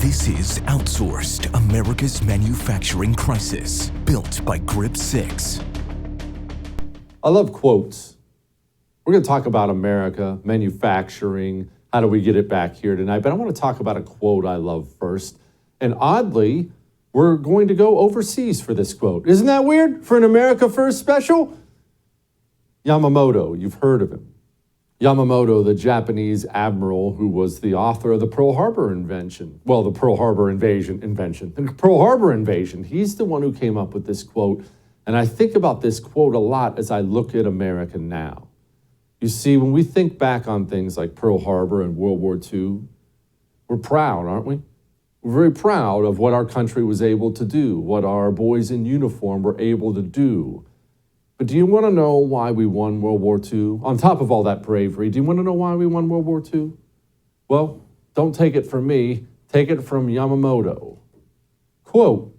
This is Outsourced, America's Manufacturing Crisis, built by Grip 6. I love quotes. We're going to talk about America, manufacturing, how do we get it back here tonight, but I want to talk about a quote I love first. And oddly, we're going to go overseas for this quote. Isn't that weird for an America First special? Yamamoto, you've heard of him. Yamamoto, the Japanese admiral who was the author of the Pearl Harbor invention. Well, the Pearl Harbor invention. The Pearl Harbor invasion. He's the one who came up with this quote. And I think about this quote a lot as I look at America now. You see, when we think back on things like Pearl Harbor and World War II, we're proud, aren't we? We're very proud of what our country was able to do, what our boys in uniform were able to do. But do you want to know why we won World War II? On top of all that bravery, do you want to know why we won World War II? Well, don't take it from me. Take it from Yamamoto. Quote,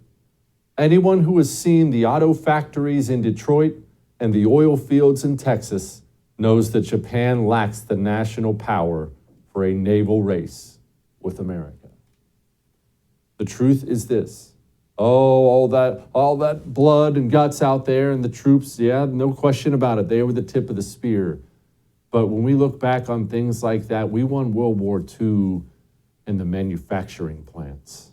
anyone who has seen the auto factories in Detroit and the oil fields in Texas knows that Japan lacks the national power for a naval race with America. The truth is this. Oh, all that blood and guts out there and the troops, yeah, no question about it. They were the tip of the spear. But when we look back on things like that, we won World War II in the manufacturing plants,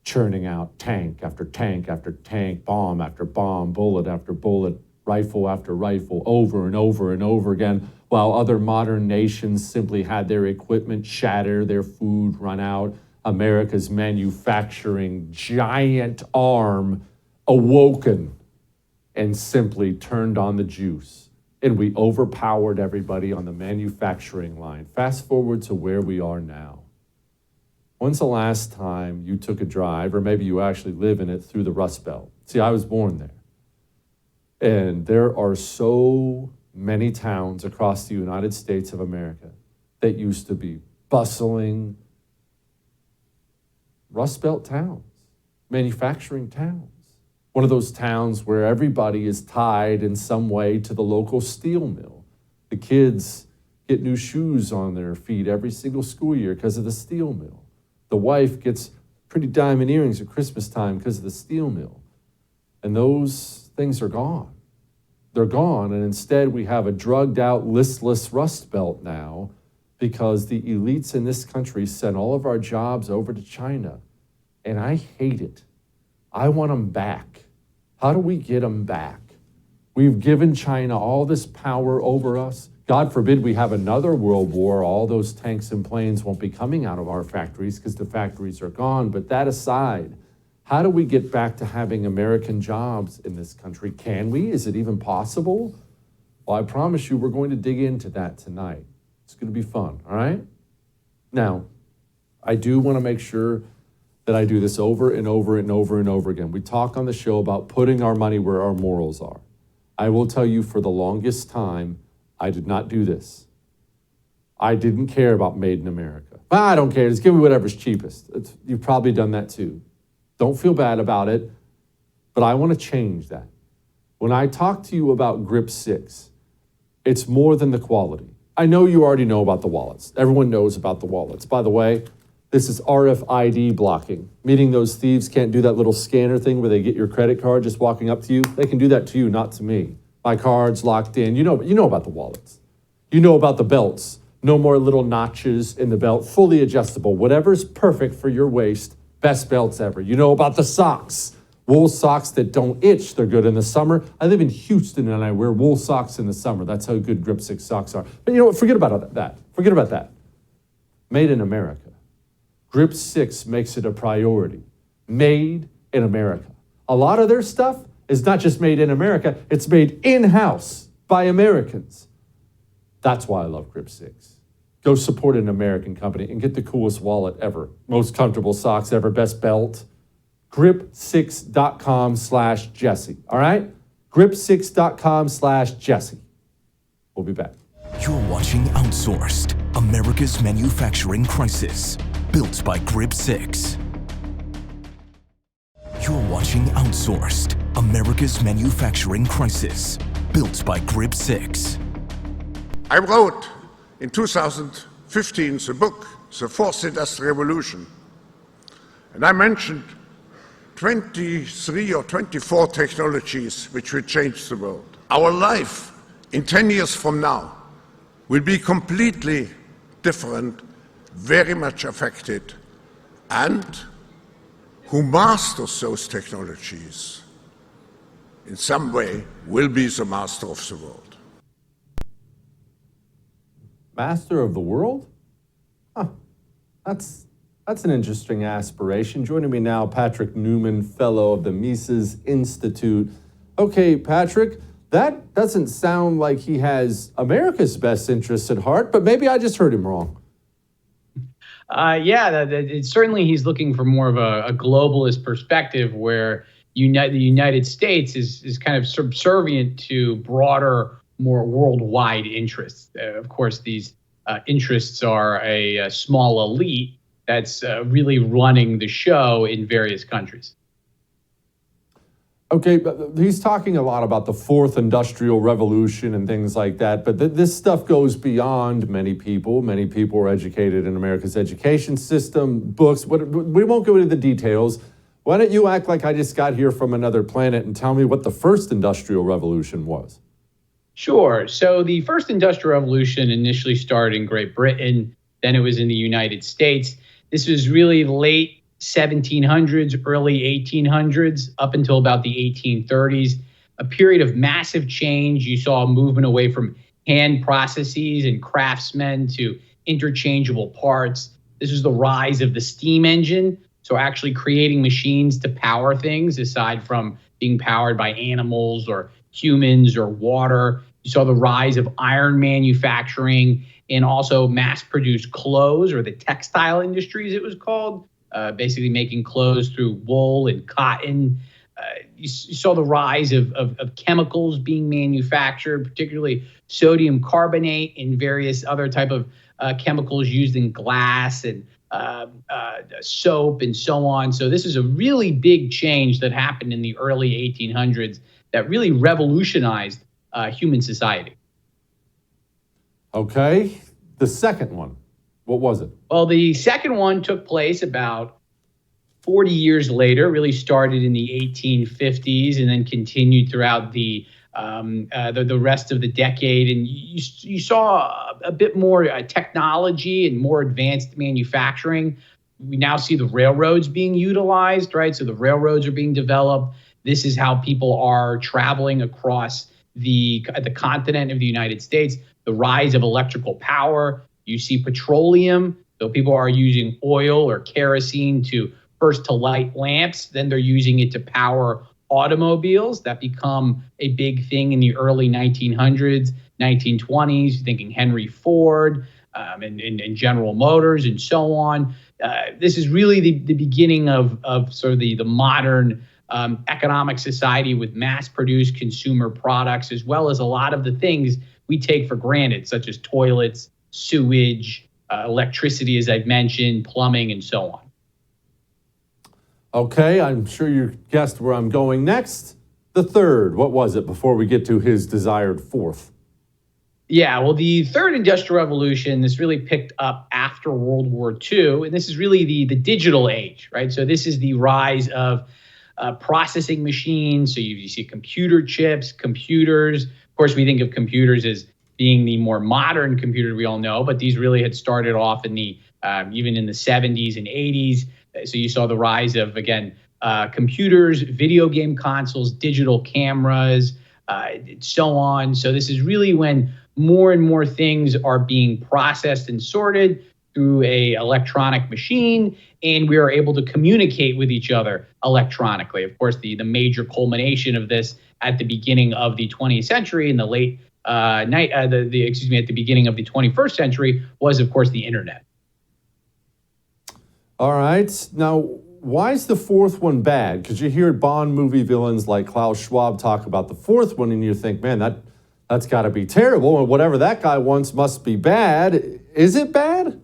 churning out tank after tank after tank, bomb after bomb, bullet after bullet, rifle after rifle, over and over and over again, while other modern nations simply had their equipment shatter, their food run out. America's manufacturing giant arm awoken and simply turned on the juice. And we overpowered everybody on the manufacturing line. Fast forward to where we are now. When's the last time you took a drive, or maybe you actually live in it, through the Rust Belt? See, I was born there. And there are so many towns across the United States of America that used to be bustling Rust Belt towns, manufacturing towns. One of those towns where everybody is tied in some way to the local steel mill. The kids get new shoes on their feet every single school year because of the steel mill. The wife gets pretty diamond earrings at Christmas time because of the steel mill. And those things are gone. They're gone, and instead we have a drugged out, listless Rust Belt now, because the elites in this country sent all of our jobs over to China. And I hate it. I want them back. How do we get them back? We've given China all this power over us. God forbid we have another world war. All those tanks and planes won't be coming out of our factories because the factories are gone. But that aside, how do we get back to having American jobs in this country? Can we? Is it even possible? Well, I promise you we're going to dig into that tonight. It's going to be fun, all right? Now, I do want to make sure that I do this over and over and over and over again. We talk on the show about putting our money where our morals are. I will tell you, for the longest time, I did not do this. I didn't care about made in America. I don't care. Just give me whatever's cheapest. You've probably done that too. Don't feel bad about it, but I want to change that. When I talk to you about Grip 6, it's more than the quality. I know you already know about the wallets. Everyone knows about the wallets. By the way, this is RFID blocking, meaning those thieves can't do that little scanner thing where they get your credit card just walking up to you. They can do that to you, not to me. My card's locked in. You know about the wallets. You know about the belts. No more little notches in the belt, fully adjustable. Whatever's perfect for your waist, best belts ever. You know about the socks. Wool socks that don't itch, they're good in the summer. I live in Houston and I wear wool socks in the summer. That's how good Grip 6 socks are. But you know what, forget about that. Forget about that. Made in America. Grip 6 makes it a priority. Made in America. A lot of their stuff is not just made in America, it's made in-house by Americans. That's why I love Grip 6. Go support an American company and get the coolest wallet ever. Most comfortable socks ever, best belt. Grip6.com/Jesse, all right? Grip6.com/Jesse. We'll be back. You're watching Outsourced, America's Manufacturing Crisis, built by Grip 6. You're watching Outsourced, America's Manufacturing Crisis, built by Grip 6. I wrote in 2015 the book, The Fourth Industrial Revolution. And I mentioned 23 or 24 technologies which will change the world. Our life in 10 years from now will be completely different, very much affected, and who masters those technologies in some way will be the master of the world. Master of the world? Huh. That's an interesting aspiration. Joining me now, Patrick Newman, fellow of the Mises Institute. Okay, Patrick, that doesn't sound like he has America's best interests at heart, but maybe I just heard him wrong. It's certainly he's looking for more of a globalist perspective where the United States is kind of subservient to broader, more worldwide interests. Of course, these interests are a small elite that's really running the show in various countries. Okay, but he's talking a lot about the fourth industrial revolution and things like that, but this stuff goes beyond many people. Many people are educated in America's education system, books. We won't go into the details. Why don't you act like I just got here from another planet and tell me what the first industrial revolution was? Sure. So the first industrial revolution initially started in Great Britain, then it was in the United States. This was really late 1700s, early 1800s, up until about the 1830s, a period of massive change. You saw a movement away from hand processes and craftsmen to interchangeable parts. This was the rise of the steam engine. So actually creating machines to power things aside from being powered by animals or humans or water. You saw the rise of iron manufacturing and also mass-produced clothes, or the textile industry, as it was called, basically making clothes through wool and cotton. You saw the rise of chemicals being manufactured, particularly sodium carbonate and various other type of chemicals used in glass and soap and so on. So this is a really big change that happened in the early 1800s that really revolutionized human society. Okay, the second one, what was it? Well, the second one took place about 40 years later, really started in the 1850s and then continued throughout the rest of the decade. And you saw a bit more technology and more advanced manufacturing. We now see the railroads being utilized, right? So the railroads are being developed. This is how people are traveling across the continent of the United States. The rise of electrical power. You see petroleum. So people are using oil or kerosene to light lamps. Then they're using it to power automobiles that become a big thing in the early 1900s, 1920s, thinking Henry Ford and General Motors and so on. This is really the beginning of sort of the modern economic society with mass-produced consumer products, as well as a lot of the things we take for granted, such as toilets, sewage, electricity, as I've mentioned, plumbing, and so on. Okay, I'm sure you guessed where I'm going next. The third, what was it before we get to his desired fourth? Yeah, well, the third industrial revolution, this really picked up after World War II, and this is really the digital age, right? So this is the rise of processing machines. So you see computer chips, computers. Of course, we think of computers as being the more modern computer we all know, but these really had started off in the even in the 70s and 80s. So you saw the rise of, again, computers, video game consoles, digital cameras, so on. So this is really when more and more things are being processed and sorted through a electronic machine, and we are able to communicate with each other electronically. Of course, the major culmination of this at the beginning of the 20th century, in the late at the beginning of the 21st century, was, of course, the internet. All right. Now, why is the fourth one bad? Because you hear Bond movie villains like Klaus Schwab talk about the fourth one, and you think, man, that's got to be terrible, and whatever that guy wants must be bad. Is it bad?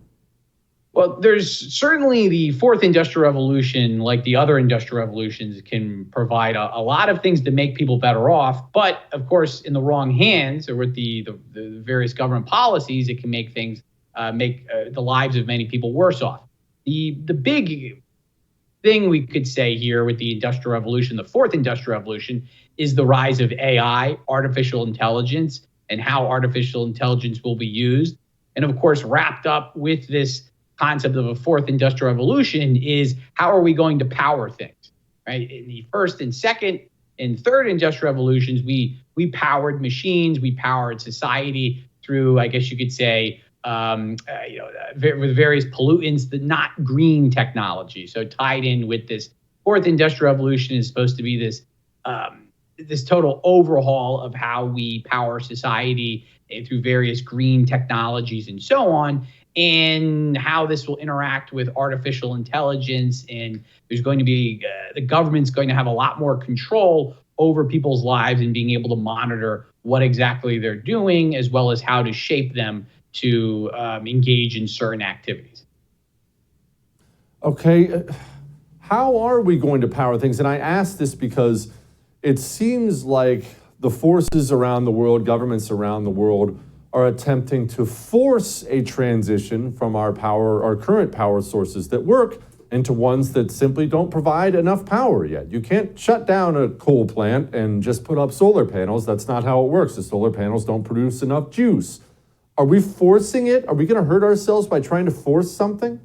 Well, there's certainly the fourth industrial revolution, like the other industrial revolutions, can provide a lot of things to make people better off. But of course, in the wrong hands or with the various government policies, it can make things, the lives of many people worse off. The big thing we could say here with the Industrial Revolution, the fourth Industrial Revolution, is the rise of AI, artificial intelligence, and how artificial intelligence will be used. And of course, wrapped up with this concept of a fourth Industrial Revolution is how are we going to power things, right? In the first and second and third Industrial Revolutions, we powered machines, we powered society through, I guess you could say, with various pollutants, but not green technology. So tied in with this fourth Industrial Revolution is supposed to be this this total overhaul of how we power society through various green technologies and so on, and how this will interact with artificial intelligence. And there's going to be, the government's going to have a lot more control over people's lives and being able to monitor what exactly they're doing, as well as how to shape them to engage in certain activities. Okay, how are we going to power things? And I ask this because it seems like the forces around the world, governments around the world, are attempting to force a transition from our current power sources that work into ones that simply don't provide enough power yet. You can't shut down a coal plant and just put up solar panels. That's not how it works. The solar panels don't produce enough juice. Are we forcing it? Are we going to hurt ourselves by trying to force something?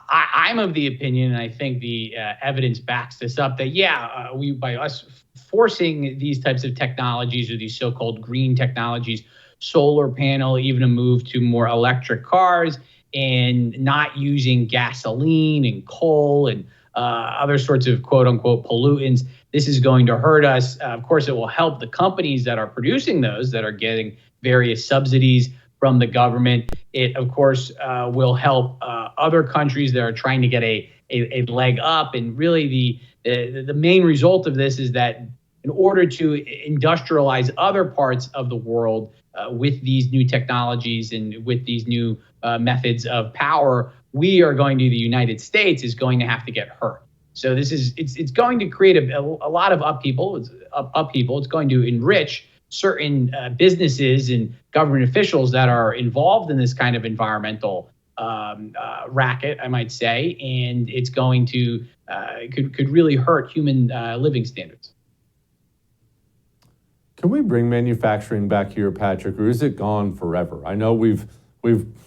I'm of the opinion, and I think the evidence backs this up, that we, by us forcing these types of technologies, or these so-called green technologies, solar panel, even a move to more electric cars, and not using gasoline and coal and other sorts of quote unquote pollutants, this is going to hurt us. Of course, it will help the companies that are producing those, that are getting various subsidies from the government. It, of course, will help other countries that are trying to get a leg up. And really, the main result of this is that in order to industrialize other parts of the world with these new technologies and with these new methods of power, we are going to, the United States is going to have to get hurt. So this is, it's going to create a lot of upheaval. It's going to enrich certain businesses and government officials that are involved in this kind of environmental racket, I might say, and it's going to could really hurt human living standards. Can we bring manufacturing back here, Patrick, or is it gone forever? I know we've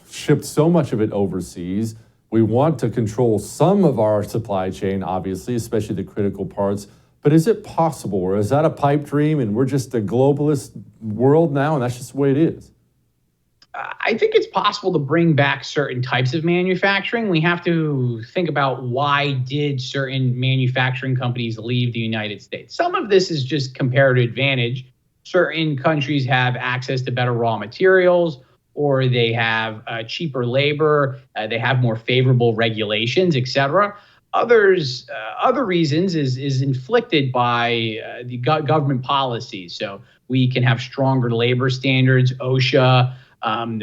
shipped so much of it overseas. We want to control some of our supply chain, obviously, especially the critical parts. But is it possible, or is that a pipe dream and we're just a globalist world now and that's just the way it is? I think it's possible to bring back certain types of manufacturing. We have to think about, why did certain manufacturing companies leave the United States? Some of this is just comparative advantage. Certain countries have access to better raw materials, or they have cheaper labor, they have more favorable regulations, et cetera. Other reasons is inflicted by the government policies. So we can have stronger labor standards, OSHA.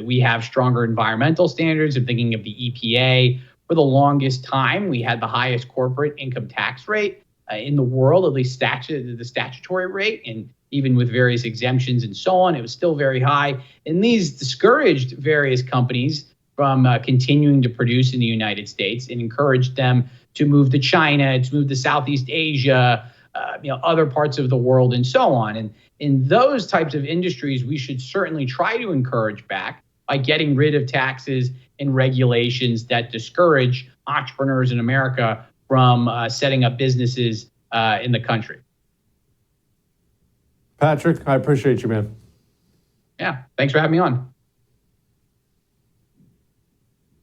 We have stronger environmental standards. I'm thinking of the EPA. For the longest time, we had the highest corporate income tax rate in the world, at least the statutory rate, and even with various exemptions and so on, it was still very high. And these discouraged various companies from continuing to produce in the United States, and encouraged them to move to China, to move to Southeast Asia, other parts of the world, and so on. And in those types of industries, we should certainly try to encourage back by getting rid of taxes and regulations that discourage entrepreneurs in America from setting up businesses in the country. Patrick, I appreciate you, man. Yeah, thanks for having me on.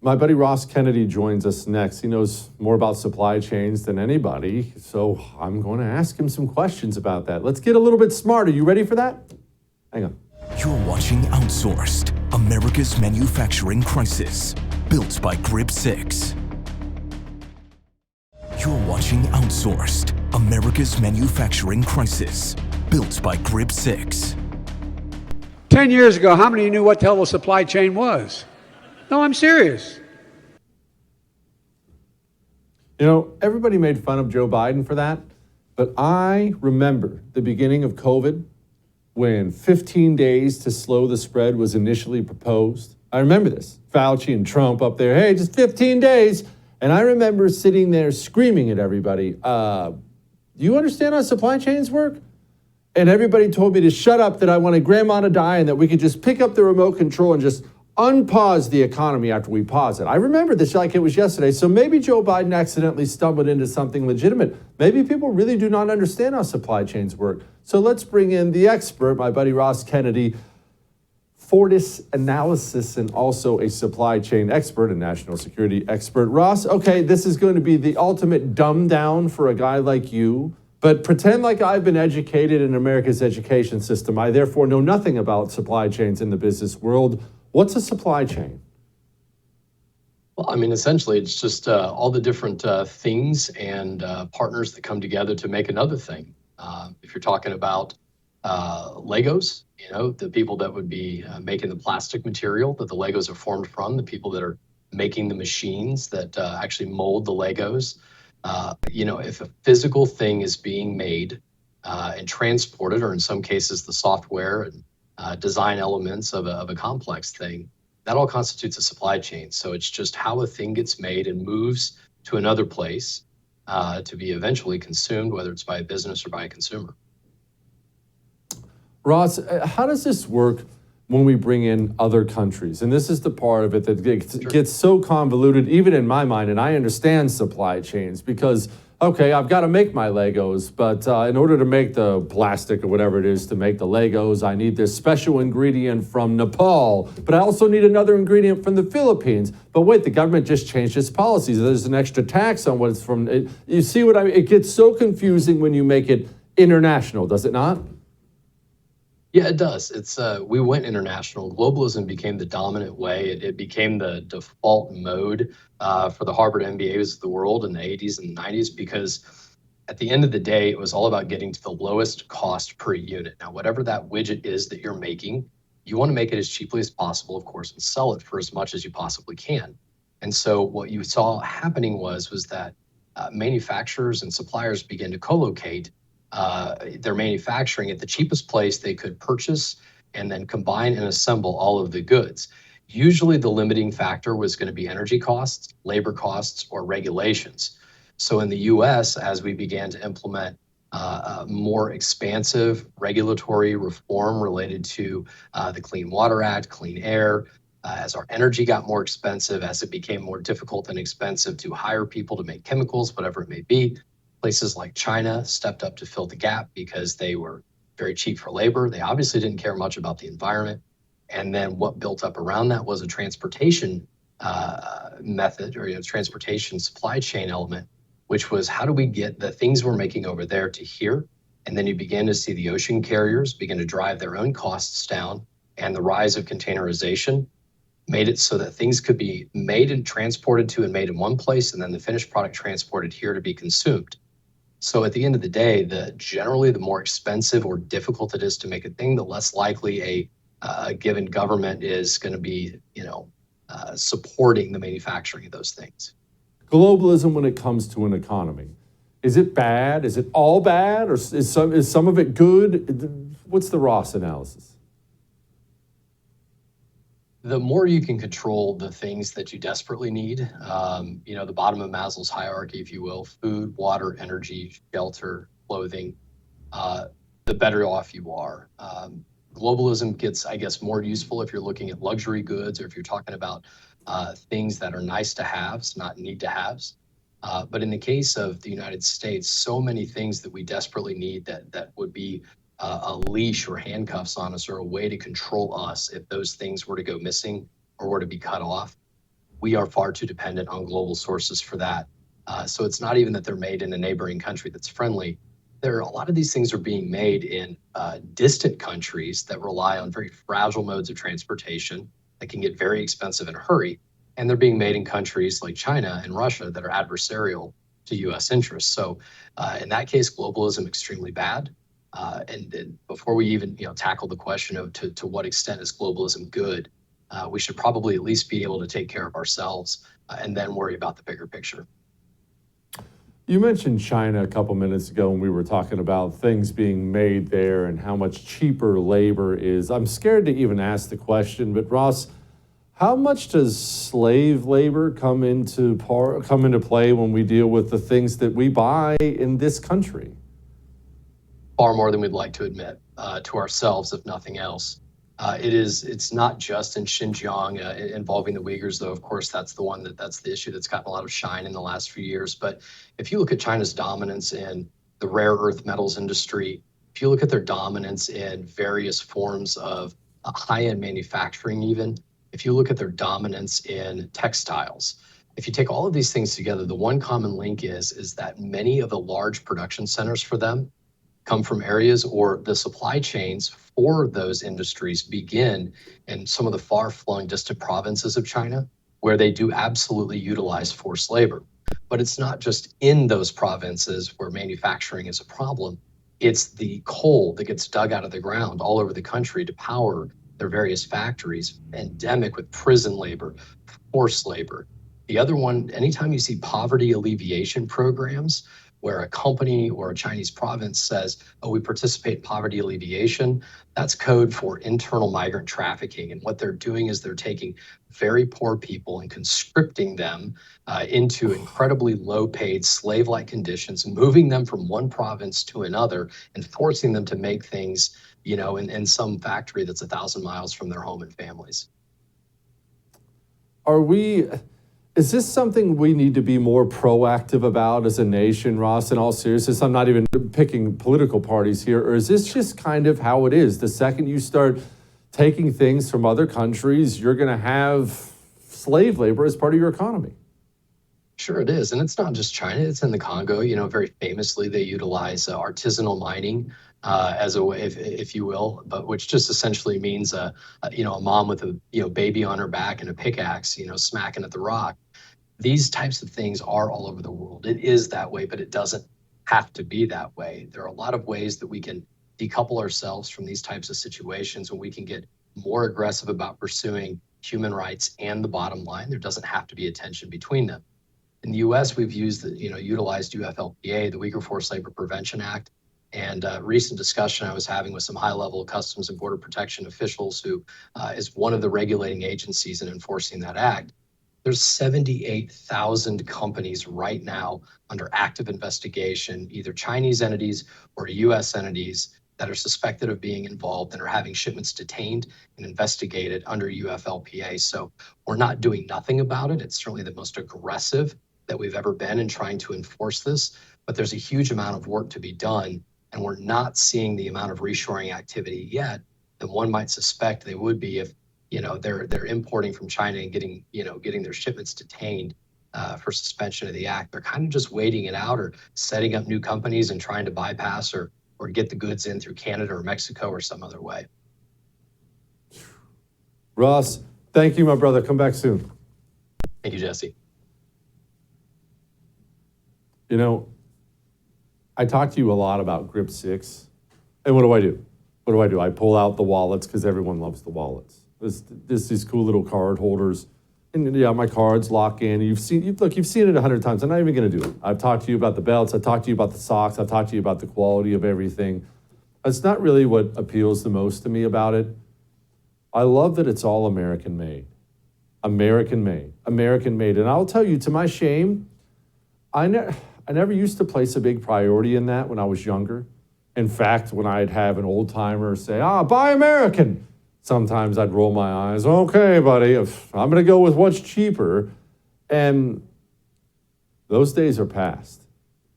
My buddy Ross Kennedy joins us next. He knows more about supply chains than anybody, so I'm going to ask him some questions about that. Let's get a little bit smarter. You ready for that? Hang on. You're watching Outsourced, America's manufacturing crisis, built by Grip 6. You're watching Outsourced, America's manufacturing crisis, built by Grip 6. 10 years ago, how many knew what the hell a supply chain was? No, I'm serious. You know, everybody made fun of Joe Biden for that, but I remember the beginning of COVID when 15 days to slow the spread was initially proposed. I remember this. Fauci and Trump up there, hey, just 15 days. And I remember sitting there screaming at everybody, do you understand how supply chains work? And everybody told me to shut up, that I wanted grandma to die, and that we could just pick up the remote control and just unpause the economy after we pause it. I remember this like it was yesterday. So maybe Joe Biden accidentally stumbled into something legitimate. Maybe people really do not understand how supply chains work. So let's bring in the expert, my buddy Ross Kennedy, Fortis analysis and also a supply chain expert and national security expert. Ross, okay, this is going to be the ultimate dumb down for a guy like you, but pretend like I've been educated in America's education system. I therefore know nothing about supply chains in the business world. What's a supply chain? Well, I mean, essentially, it's just all the different things and partners that come together to make another thing. If you're talking about Legos, you know, the people that would be making the plastic material that the Legos are formed from, the people that are making the machines that actually mold the Legos. You know, if a physical thing is being made and transported, or in some cases, the software and design elements of a complex thing, that all constitutes a supply chain. So it's just how a thing gets made and moves to another place to be eventually consumed, whether it's by a business or by a consumer. Ross, how does this work when we bring in other countries? And this is the part of it that gets so convoluted, even in my mind, and I understand supply chains because, okay, I've got to make my Legos, but in order to make the plastic or whatever it is to make the Legos, I need this special ingredient from Nepal, but I also need another ingredient from the Philippines. But wait, the government just changed its policies. There's an extra tax on what it's from. You see what I mean? It gets so confusing when you make it international, does it not? Yeah, it does. It's we went international. Globalism became the dominant way. It became the default mode for the Harvard MBAs of the world in the 80s and 90s, because at the end of the day, it was all about getting to the lowest cost per unit. Now, whatever that widget is that you're making, you want to make it as cheaply as possible, of course, and sell it for as much as you possibly can. And so what you saw happening was that manufacturers and suppliers began to co-locate their manufacturing at the cheapest place they could purchase and then combine and assemble all of the goods. Usually the limiting factor was going to be energy costs, labor costs, or regulations. So in the US, as we began to implement more expansive regulatory reform related to the Clean Water Act, clean air, as our energy got more expensive, as it became more difficult and expensive to hire people to make chemicals, whatever it may be, places like China stepped up to fill the gap because they were very cheap for labor. They obviously didn't care much about the environment. And then what built up around that was a transportation method, or transportation supply chain element, which was how do we get the things we're making over there to here? And then you began to see the ocean carriers begin to drive their own costs down, and the rise of containerization made it so that things could be made and transported to and made in one place, and then the finished product transported here to be consumed. So at the end of the day, generally the more expensive or difficult it is to make a thing, the less likely a given government is going to be, supporting the manufacturing of those things. Globalism when it comes to an economy, is it bad? Is it all bad, or is some of it good? What's the Ross analysis? The more you can control the things that you desperately need, the bottom of Maslow's hierarchy, if you will, food, water, energy, shelter, clothing, the better off you are. Globalism gets, I guess, more useful if you're looking at luxury goods, or if you're talking about things that are nice to haves, not need to haves. But in the case of the United States, so many things that we desperately need that would be a leash or handcuffs on us, or a way to control us if those things were to go missing or were to be cut off. We are far too dependent on global sources for that. So it's not even that they're made in a neighboring country that's friendly. A lot of these things are being made in distant countries that rely on very fragile modes of transportation that can get very expensive in a hurry. And they're being made in countries like China and Russia that are adversarial to US interests. So in that case, globalism extremely bad. And before we even tackle the question of to what extent is globalism good, we should probably at least be able to take care of ourselves and then worry about the bigger picture. You mentioned China a couple minutes ago when we were talking about things being made there and how much cheaper labor is. I'm scared to even ask the question, but Ross, How much does slave labor come into play when we deal with the things that we buy in this country? Far more than we'd like to admit to ourselves, if nothing else. It's not just in Xinjiang involving the Uyghurs, though, of course, that's the issue that's gotten a lot of shine in the last few years. But if you look at China's dominance in the rare earth metals industry, if you look at their dominance in various forms of high-end manufacturing, even, if you look at their dominance in textiles, if you take all of these things together, the one common link is that many of the large production centers for them come from areas, or the supply chains for those industries begin in some of the far-flung distant provinces of China, where they do absolutely utilize forced labor. But it's not just in those provinces where manufacturing is a problem. It's the coal that gets dug out of the ground all over the country to power their various factories, endemic with prison labor, forced labor. The other one, anytime you see poverty alleviation programs, where a company or a Chinese province says, oh, we participate in poverty alleviation, that's code for internal migrant trafficking. And what they're doing is they're taking very poor people and conscripting them into incredibly low-paid, slave-like conditions, moving them from one province to another and forcing them to make things, in some factory that's 1,000 miles from their home and families. Is this something we need to be more proactive about as a nation, Ross, in all seriousness? I'm not even picking political parties here. Or is this just kind of how it is? The second you start taking things from other countries, you're going to have slave labor as part of your economy. Sure it is. And it's not just China. It's in the Congo. Very famously, they utilize artisanal mining as a way, if you will, but which just essentially means a mom with a baby on her back and a pickaxe, smacking at the rock. These types of things are all over the world. It is that way, but it doesn't have to be that way. There are a lot of ways that we can decouple ourselves from these types of situations, and we can get more aggressive about pursuing human rights and the bottom line. There doesn't have to be a tension between them. In the U.S., we've utilized UFLPA, the Uyghur Forced Labor Prevention Act, and a recent discussion I was having with some high-level Customs and Border Protection officials who is one of the regulating agencies in enforcing that act. There's 78,000 companies right now under active investigation, either Chinese entities or U.S. entities that are suspected of being involved and are having shipments detained and investigated under UFLPA. So we're not doing nothing about it. It's certainly the most aggressive that we've ever been in trying to enforce this, but there's a huge amount of work to be done, and we're not seeing the amount of reshoring activity yet that one might suspect they would be if they're importing from China and getting their shipments detained for suspension of the act. They're kind of just waiting it out or setting up new companies and trying to bypass or get the goods in through Canada or Mexico or some other way. Ross, thank you, my brother. Come back soon. Thank you, Jesse. I talk to you a lot about Grip 6. And what do? What do? I pull out the wallets because everyone loves the wallets. These cool little card holders. And yeah, my cards lock in. You've seen it 100 times. I'm not even going to do it. I've talked to you about the belts. I've talked to you about the socks. I've talked to you about the quality of everything. That's not really what appeals the most to me about it. I love that it's all American made. American made. American made. And I'll tell you, to my shame, I never used to place a big priority in that when I was younger. In fact, when I'd have an old timer say, buy American, sometimes I'd roll my eyes. Okay, buddy, if I'm going to go with what's cheaper. And those days are past.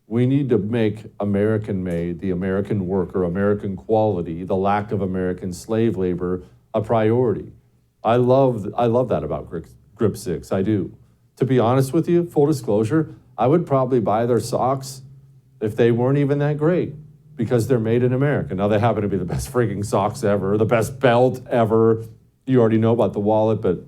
We need to make American made, the American worker, American quality, the lack of American slave labor a priority. I love that about Grip 6. I do. To be honest with you, full disclosure, I would probably buy their socks if they weren't even that great because they're made in America. Now, they happen to be the best freaking socks ever, the best belt ever. You already know about the wallet, but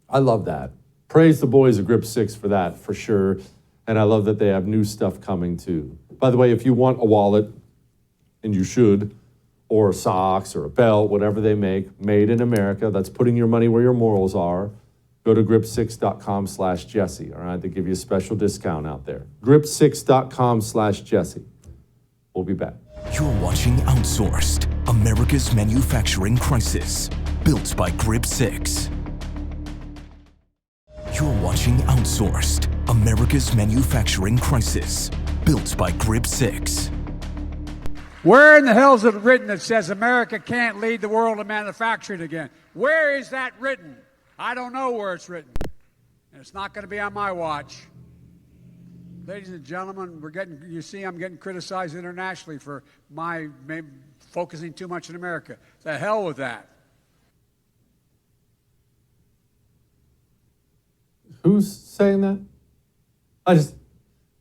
I love that. Praise the boys of Grip 6 for that, for sure. And I love that they have new stuff coming, too. By the way, if you want a wallet, and you should, or socks or a belt, whatever they make, made in America, that's putting your money where your morals are, go to grip6.com/Jesse, all right? They give you a special discount out there. grip6.com/Jesse. We'll be back. You're watching Outsourced, America's manufacturing crisis, built by Grip 6. watching Outsourced, America's Manufacturing Crisis, built by Grip 6. Where in the hell is it written that says America can't lead the world in manufacturing again? Where is that written? I don't know where it's written. And it's not going to be on my watch. Ladies and gentlemen, I'm getting criticized internationally for my focusing too much in America. The hell with that. Who's saying that?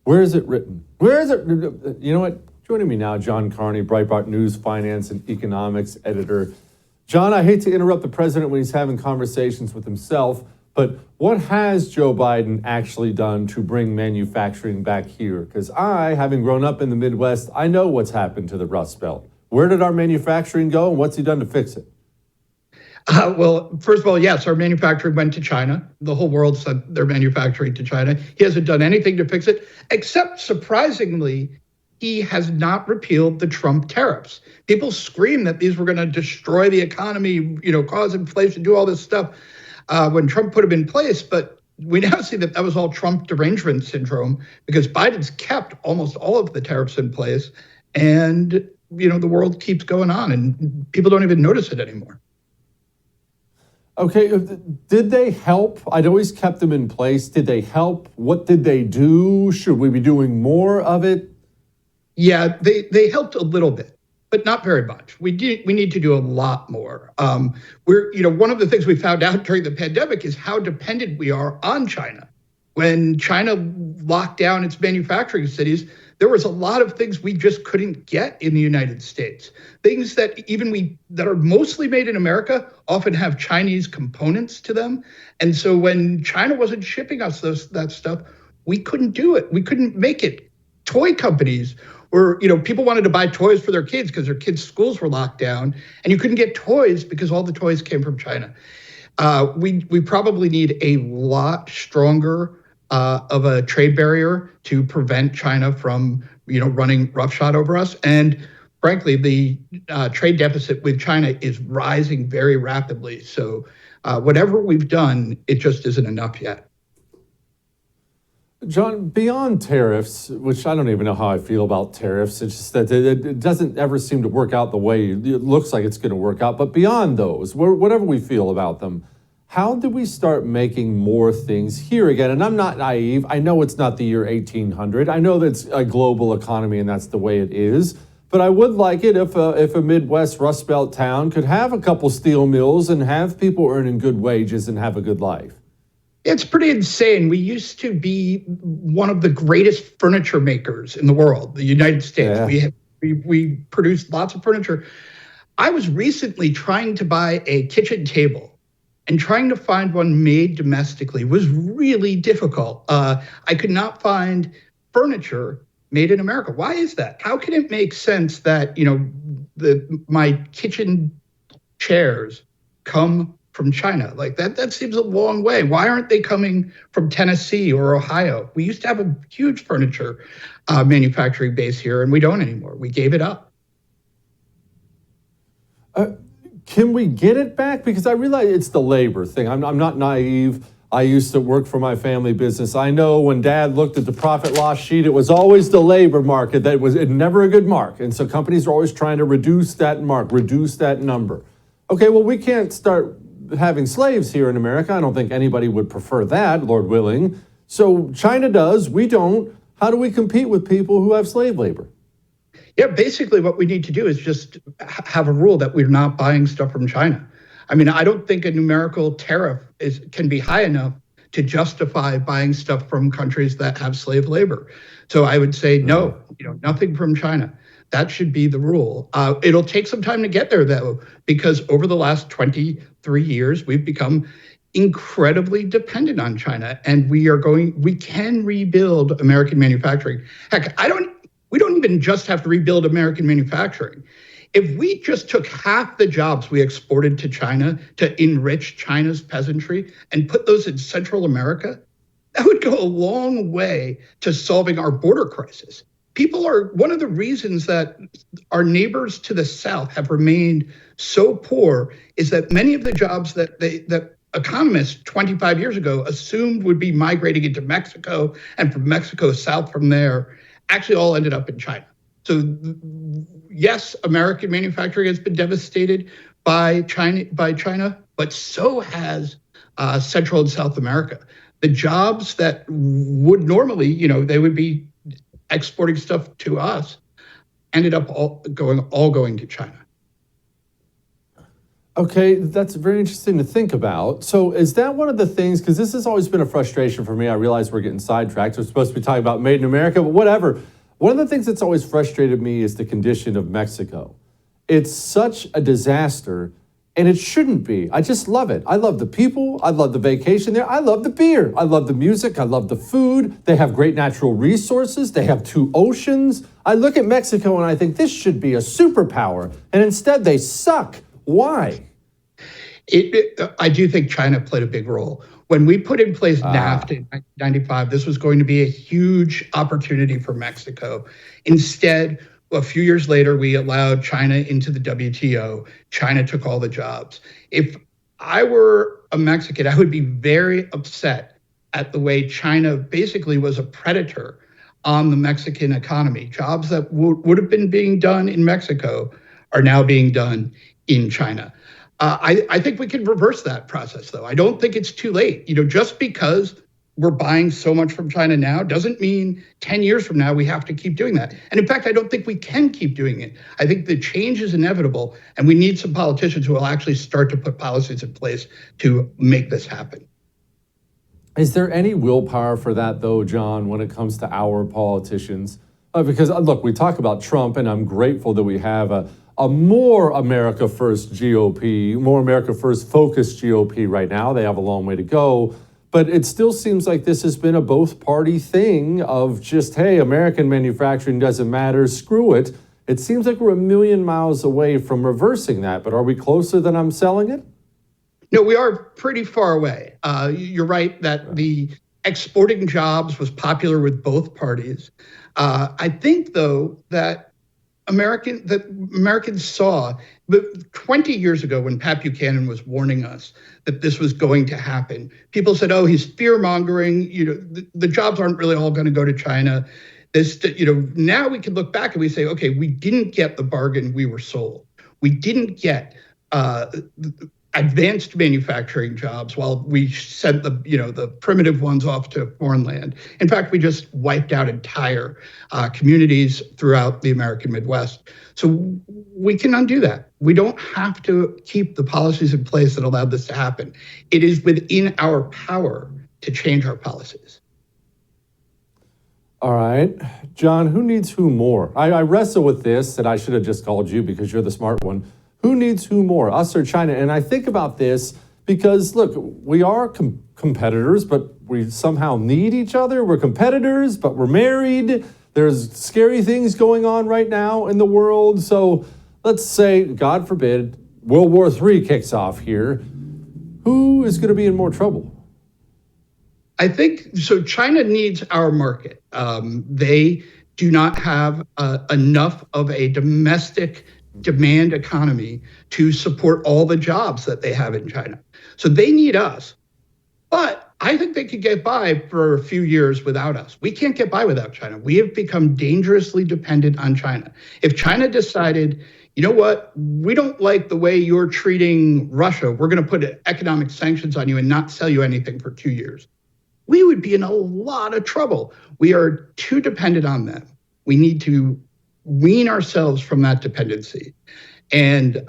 Where is it written? Where is it? You know what? Joining me now, John Carney, Breitbart News, finance and economics editor. John, I hate to interrupt the president when he's having conversations with himself, but what has Joe Biden actually done to bring manufacturing back here? Because I, having grown up in the Midwest, I know what's happened to the Rust Belt. Where did our manufacturing go, and what's he done to fix it? Well, first of all, yes, our manufacturing went to China. The whole world sent their manufacturing to China. He hasn't done anything to fix it, except, surprisingly, he has not repealed the Trump tariffs. People scream that these were going to destroy the economy, cause inflation, do all this stuff when Trump put them in place. But we now see that was all Trump derangement syndrome, because Biden's kept almost all of the tariffs in place. And, the world keeps going on and people don't even notice it anymore. Okay, did they help? I'd always kept them in place. Did they help? What did they do? Should we be doing more of it? Yeah, they helped a little bit, but not very much. We need to do a lot more. One of the things we found out during the pandemic is how dependent we are on China. When China locked down its manufacturing cities, there was a lot of things we just couldn't get in the United States. Things that that are mostly made in America often have Chinese components to them. And so when China wasn't shipping us that stuff, we couldn't do it. We couldn't make it. Toy companies were, people wanted to buy toys for their kids because their kids' schools were locked down, and you couldn't get toys because all the toys came from China. We probably need a lot stronger of a trade barrier to prevent China from, running roughshod over us. And frankly, the trade deficit with China is rising very rapidly. So whatever we've done, it just isn't enough yet. John, beyond tariffs, which I don't even know how I feel about tariffs, it's just that it doesn't ever seem to work out the way it looks like it's going to work out. But beyond those, whatever we feel about them, how do we start making more things here again? And I'm not naive. I know it's not the year 1800. I know that's a global economy and that's the way it is. But I would like it if a Midwest Rust Belt town could have a couple steel mills and have people earning good wages and have a good life. It's pretty insane. We used to be one of the greatest furniture makers in the world, the United States. Yeah. We produced lots of furniture. I was recently trying to buy a kitchen table, and trying to find one made domestically was really difficult. I could not find furniture made in America. Why is that? How can it make sense that, my kitchen chairs come from China? Like that seems a long way. Why aren't they coming from Tennessee or Ohio? We used to have a huge furniture manufacturing base here, and we don't anymore. We gave it up. Can we get it back? Because I realize it's the labor thing. I'm not naive. I used to work for my family business. I know when Dad looked at the profit loss sheet, it was always the labor market that was never a good mark. And so companies are always trying to reduce that mark, reduce that number. Okay, well, we can't start having slaves here in America. I don't think anybody would prefer that, Lord willing. So China does, we don't. How do we compete with people who have slave labor? Yeah, basically what we need to do is just have a rule that we're not buying stuff from China. I mean, I don't think a numerical tariff can be high enough to justify buying stuff from countries that have slave labor. So I would say no, nothing from China. That should be the rule. It'll take some time to get there, though, because over the last 23 years, we've become incredibly dependent on China, and we can rebuild American manufacturing. Heck, we don't even just have to rebuild American manufacturing. If we just took half the jobs we exported to China to enrich China's peasantry and put those in Central America, that would go a long way to solving our border crisis. One of the reasons that our neighbors to the south have remained so poor is that many of the jobs that economists 25 years ago assumed would be migrating into Mexico and from Mexico south from there actually all ended up in China. So yes, American manufacturing has been devastated by China, but so has Central and South America. The jobs that would normally, they would be exporting stuff to us, ended up all going to China. Okay, that's very interesting to think about. So is that one of the things, because this has always been a frustration for me. I realize we're getting sidetracked. We're supposed to be talking about made in America, but whatever. One of the things that's always frustrated me is the condition of Mexico. It's such a disaster, and it shouldn't be. I just love it. I love the people. I love the vacation there. I love the beer. I love the music. I love the food. They have great natural resources. They have 2 oceans. I look at Mexico and I think this should be a superpower, and instead they suck. Why? I do think China played a big role. When we put in place NAFTA in 1995, this was going to be a huge opportunity for Mexico. Instead, a few years later, we allowed China into the WTO. China took all the jobs. If I were a Mexican, I would be very upset at the way China basically was a predator on the Mexican economy. Jobs that would have been being done in Mexico are now being done in China. I think we can reverse that process, though. I don't think it's too late. Just because we're buying so much from China now doesn't mean 10 years from now we have to keep doing that. And in fact, I don't think we can keep doing it. I think the change is inevitable, and we need some politicians who will actually start to put policies in place to make this happen. Is there any willpower for that, though, John, when it comes to our politicians? Because, look, we talk about Trump, and I'm grateful that we have a more America First GOP, more America First focused GOP right now. They have a long way to go. But it still seems like this has been a both-party thing of just, hey, American manufacturing doesn't matter, screw it. It seems like we're a million miles away from reversing that. But are we closer than I'm selling it? No, we are pretty far away. You're right that the exporting jobs was popular with both parties. I think, though, that Americans saw 20 years ago when Pat Buchanan was warning us that this was going to happen. People said, "Oh, he's fear-mongering. The jobs aren't really all going to go to China." Now we can look back and we say, "Okay, we didn't get the bargain we were sold. We didn't get advanced manufacturing jobs while we sent the primitive ones off to foreign land. In fact, we just wiped out entire communities throughout the American Midwest. So we can undo that. We don't have to keep the policies in place that allowed this to happen. It is within our power to change our policies. All right. John, who needs who more? I wrestle with this, and I should have just called you because you're the smart one. Who needs who more, us or China? And I think about this because, look, we are competitors, but we somehow need each other. We're competitors, but we're married. There's scary things going on right now in the world. So let's say, God forbid, World War III kicks off here. Who is going to be in more trouble? I think so. China needs our market. They do not have enough of a domestic demand economy to support all the jobs that they have in China. So they need us. But I think they could get by for a few years without us. We can't get by without China. We have become dangerously dependent on China. If China decided, you know what, we don't like the way you're treating Russia, we're going to put economic sanctions on you and not sell you anything for 2 years, we would be in a lot of trouble. We are too dependent on them. We need to wean ourselves from that dependency. And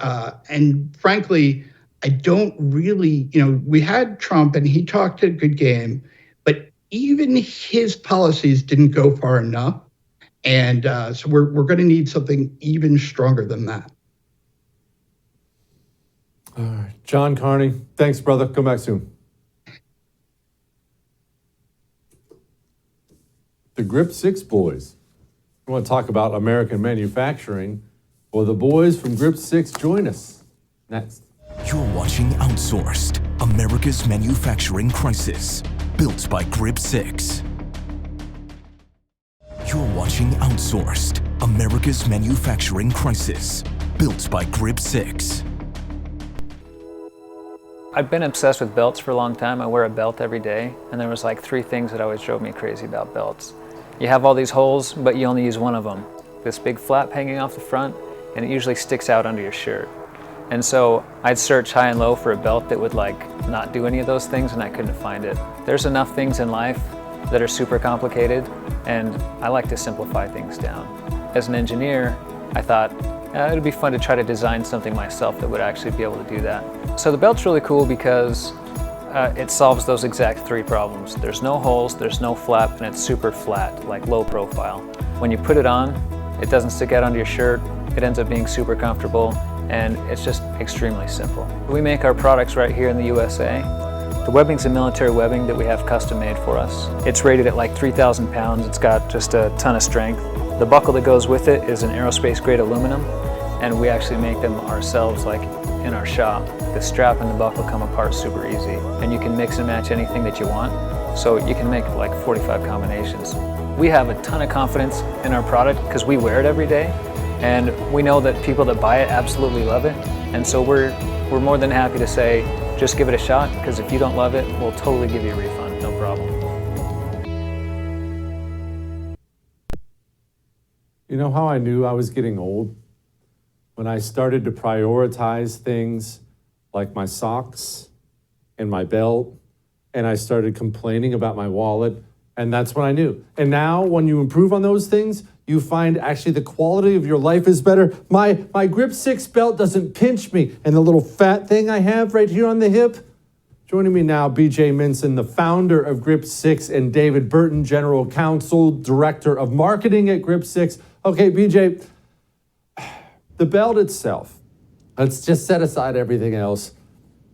frankly, I don't really, we had Trump and he talked a good game, but even his policies didn't go far enough. And so we're going to need something even stronger than that. All right. John Carney, thanks, brother. Come back soon. The Grip 6 boys. We want to talk about American manufacturing. Well, the boys from Grip 6 join us next. You're watching Outsourced, America's manufacturing crisis, built by Grip 6. You're watching Outsourced, America's manufacturing crisis, built by Grip 6. I've been obsessed with belts for a long time. I wear a belt every day, and there was like 3 things that always drove me crazy about belts. You have all these holes, but you only use one of them. This big flap hanging off the front, and it usually sticks out under your shirt. And so I'd search high and low for a belt that would like not do any of those things, and I couldn't find it. There's enough things in life that are super complicated, and I like to simplify things down. As an engineer, I thought it'd be fun to try to design something myself that would actually be able to do that. So the belt's really cool because it solves those exact 3 problems. There's no holes, there's no flap, and it's super flat, like low profile. When you put it on, it doesn't stick out under your shirt, it ends up being super comfortable, and it's just extremely simple. We make our products right here in the USA. The webbing's a military webbing that we have custom made for us. It's rated at like 3,000 pounds, it's got just a ton of strength. The buckle that goes with it is an aerospace grade aluminum, and we actually make them ourselves like in our shop. The strap and the buckle come apart super easy, and you can mix and match anything that you want, so you can make like 45 combinations. We have a ton of confidence in our product because we wear it every day, and we know that people that buy it absolutely love it, and so we're more than happy to say, just give it a shot, because if you don't love it, we'll totally give you a refund, no problem. You know how I knew I was getting old? When I started to prioritize things like my socks and my belt, and I started complaining about my wallet, and that's when I knew. And now when you improve on those things, you find actually the quality of your life is better. My Grip 6 belt doesn't pinch me, and the little fat thing I have right here on the hip. Joining me now, BJ Minson, the founder of Grip 6, and David Burton, General Counsel, Director of Marketing at Grip 6. Okay, BJ, the belt itself, let's just set aside everything else.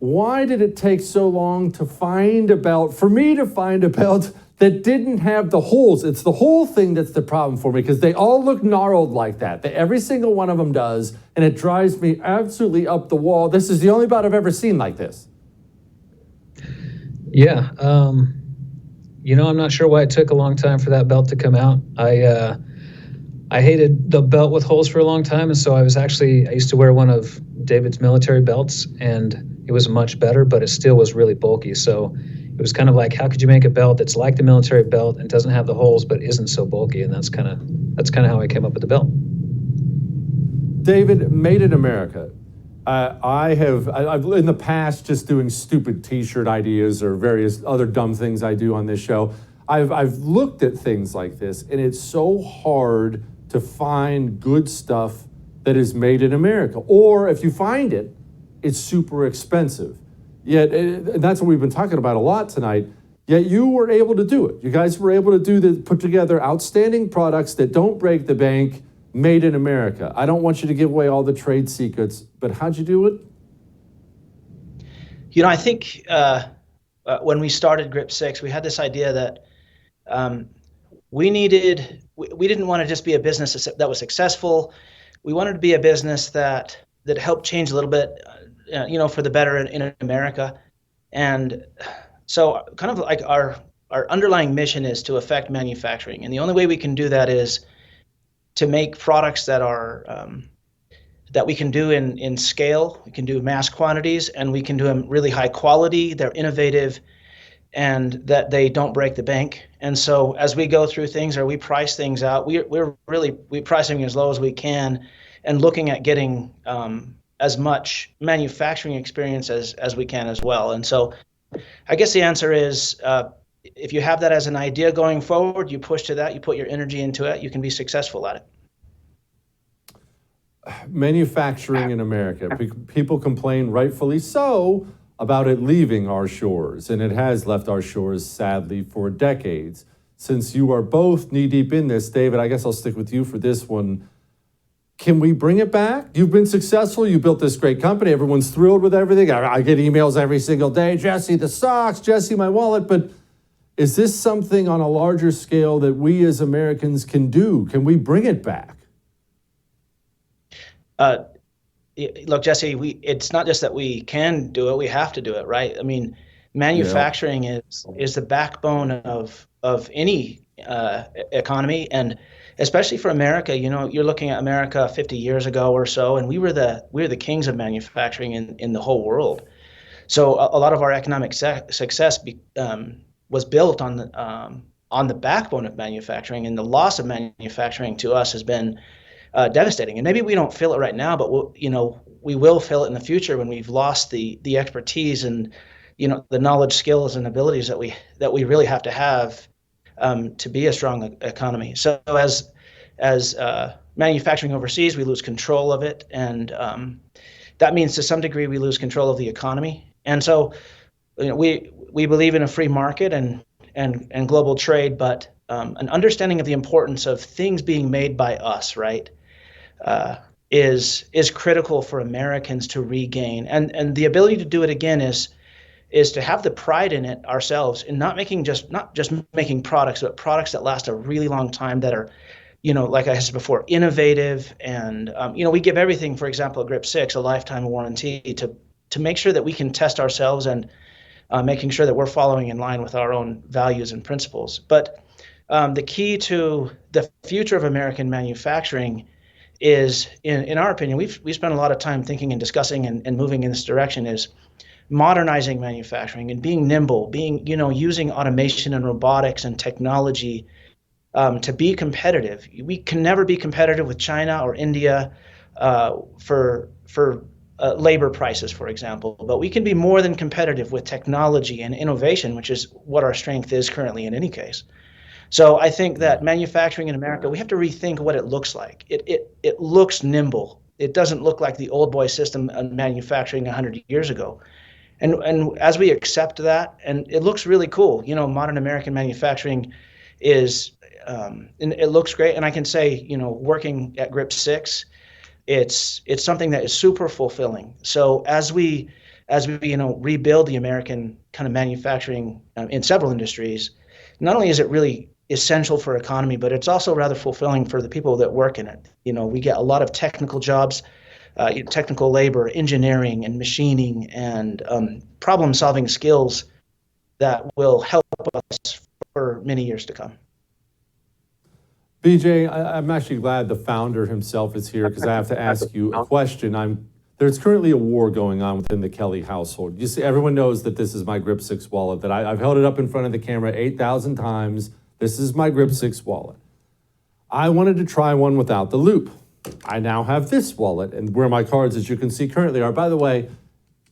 Why did it take so long to find a belt, for me to find a belt that didn't have the holes? It's the whole thing that's the problem for me, because they all look gnarled like that. Every single one of them does, and it drives me absolutely up the wall. This is the only belt I've ever seen like this. Yeah, I'm not sure why it took a long time for that belt to come out. I hated the belt with holes for a long time, and so I used to wear one of David's military belts, and it was much better, but it still was really bulky. So it was kind of like, how could you make a belt that's like the military belt and doesn't have the holes but isn't so bulky? And that's kind of how I came up with the belt. David, made in America. I've in the past, just doing stupid T-shirt ideas or various other dumb things I do on this show, I've looked at things like this, and it's so hard to find good stuff that is made in America. Or if you find it, it's super expensive. Yet, and that's what we've been talking about a lot tonight, yet you were able to do it. You guys were able to put together outstanding products that don't break the bank, made in America. I don't want you to give away all the trade secrets, but how'd you do it? I think when we started Grip 6, we had this idea that we didn't want to just be a business that was successful. We wanted to be a business that helped change a little bit, for the better in America. And so kind of like our underlying mission is to affect manufacturing. And the only way we can do that is to make products that are that we can do in scale, we can do mass quantities, and we can do them really high quality, they're innovative, and that they don't break the bank. And so as we go through things or we price things out, we price them as low as we can, and looking at getting as much manufacturing experience as we can as well. And so I guess the answer is, if you have that as an idea going forward, you push to that, you put your energy into it, you can be successful at it. Manufacturing in America. People complain, rightfully so, about it leaving our shores, and it has left our shores, sadly, for decades. Since you are both knee-deep in this, David, I guess I'll stick with you for this one. Can we bring it back? You've been successful. You built this great company. Everyone's thrilled with everything. I get emails every single day. Jesse, the socks. Jesse, my wallet. But is this something on a larger scale that we as Americans can do? Can we bring it back? Look, Jesse, it's not just that we can do it, we have to do it, right? I mean, manufacturing is the backbone of any economy, and especially for America. You're looking at America 50 years ago or so, and we were the kings of manufacturing in the whole world. So a lot of our economic success was built on the backbone of manufacturing, and the loss of manufacturing to us has been devastating. And maybe we don't feel it right now, but we will feel it in the future when we've lost the expertise and the knowledge, skills, and abilities that we really have to have to be a strong economy. So as manufacturing overseas, we lose control of it, and that means to some degree we lose control of the economy. And so we believe in a free market and global trade, but an understanding of the importance of things being made by us, right, is critical for Americans to regain. And the ability to do it again is to have the pride in it ourselves, in not just making products, but products that last a really long time, that are, like I said before, innovative. And we give everything, for example, at Grip 6, a lifetime warranty to make sure that we can test ourselves and making sure that we're following in line with our own values and principles. But the key to the future of American manufacturing is, in our opinion, we spent a lot of time thinking and discussing and moving in this direction, is modernizing manufacturing and being nimble, using automation and robotics and technology to be competitive. We can never be competitive with China or India for labor prices, for example, but we can be more than competitive with technology and innovation, which is what our strength is currently in any case. So I think that manufacturing in America, we have to rethink what it looks like. It looks nimble. It doesn't look like the old boy system of manufacturing 100 years ago. And as we accept that, and it looks really cool, modern American manufacturing is, and it looks great. And I can say, working at Grip 6, it's something that is super fulfilling. So as we rebuild the American kind of manufacturing in several industries, not only is it really essential for economy, but it's also rather fulfilling for the people that work in it. We get a lot of technical jobs, technical labor, engineering and machining, and problem-solving skills that will help us for many years to come. BJ, I'm actually glad the founder himself is here, because I have to ask you a question. There's currently a war going on within the Kelly household. You see, everyone knows that this is my Grip 6 wallet, that I've held it up in front of the camera 8,000 times. This is my Grip 6 wallet. I wanted to try one without the loop. I now have this wallet, and where my cards, as you can see currently, are. By the way,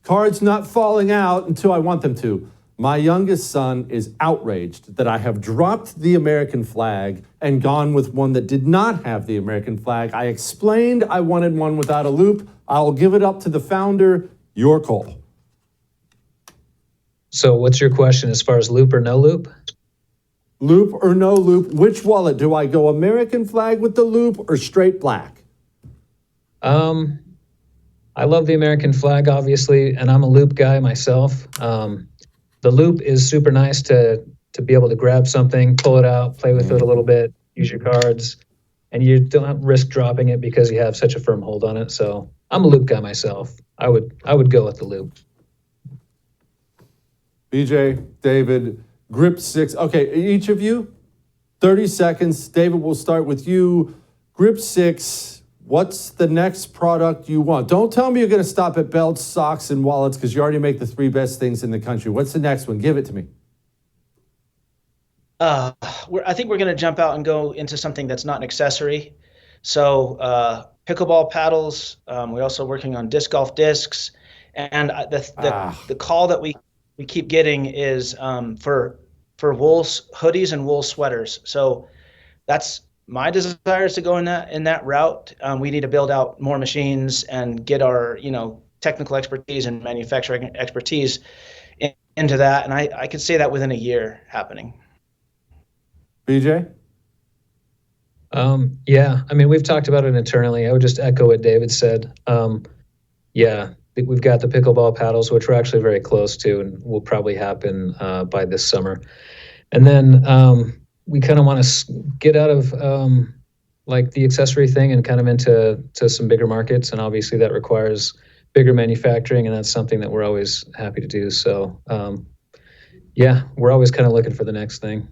cards not falling out until I want them to. My youngest son is outraged that I have dropped the American flag and gone with one that did not have the American flag. I explained I wanted one without a loop. I'll give it up to the founder. Your call. So what's your question as far as loop or no loop? Loop or no loop? Which wallet? Do I go American flag with the loop or straight black? I love the American flag, obviously, and I'm a loop guy myself. The loop is super nice to be able to grab something, pull it out, play with it a little bit, use your cards, and you don't risk dropping it because you have such a firm hold on it. So I'm a loop guy myself. I would go with the loop. BJ, David, Grip 6. Okay, each of you, 30 seconds. David, we'll start with you. Grip 6. What's the next product you want? Don't tell me you're going to stop at belts, socks, and wallets, because you already make the 3 best things in the country. What's the next one? Give it to me. I think we're going to jump out and go into something that's not an accessory. So pickleball paddles. We're also working on disc golf discs. And the call that we keep getting is for wool hoodies and wool sweaters. So that's my desire, is to go in that route. We need to build out more machines and get our technical expertise and manufacturing expertise into that. And I could say that within a year happening. BJ? Yeah, I mean, we've talked about it internally. I would just echo what David said. Yeah, we've got the pickleball paddles, which we're actually very close to and will probably happen by this summer. And then we kind of want to get out of like the accessory thing and kind of into some bigger markets. And obviously that requires bigger manufacturing, and that's something that we're always happy to do. So yeah, we're always kind of looking for the next thing.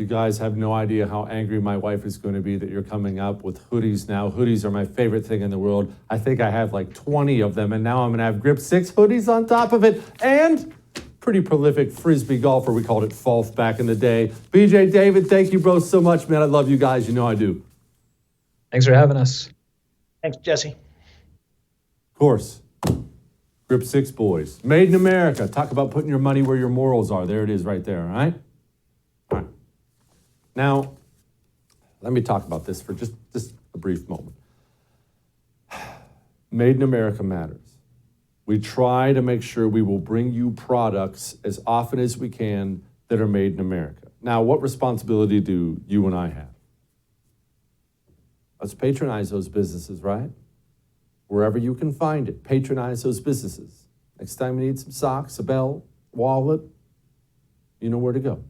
You guys have no idea how angry my wife is going to be that you're coming up with hoodies now. Hoodies are my favorite thing in the world. I think I have like 20 of them, and now I'm going to have Grip 6 hoodies on top of it. And pretty prolific Frisbee golfer. We called it Falf back in the day. BJ, David, thank you both so much, man. I love you guys. You know I do. Thanks for having us. Thanks, Jesse. Of course. Grip 6 boys. Made in America. Talk about putting your money where your morals are. There it is right there, all right? All right. Now, let me talk about this for just a brief moment. Made in America matters. We try to make sure we will bring you products as often as we can that are made in America. Now, what responsibility do you and I have? Let's patronize those businesses, right? Wherever you can find it, patronize those businesses. Next time you need some socks, a belt, wallet, you know where to go.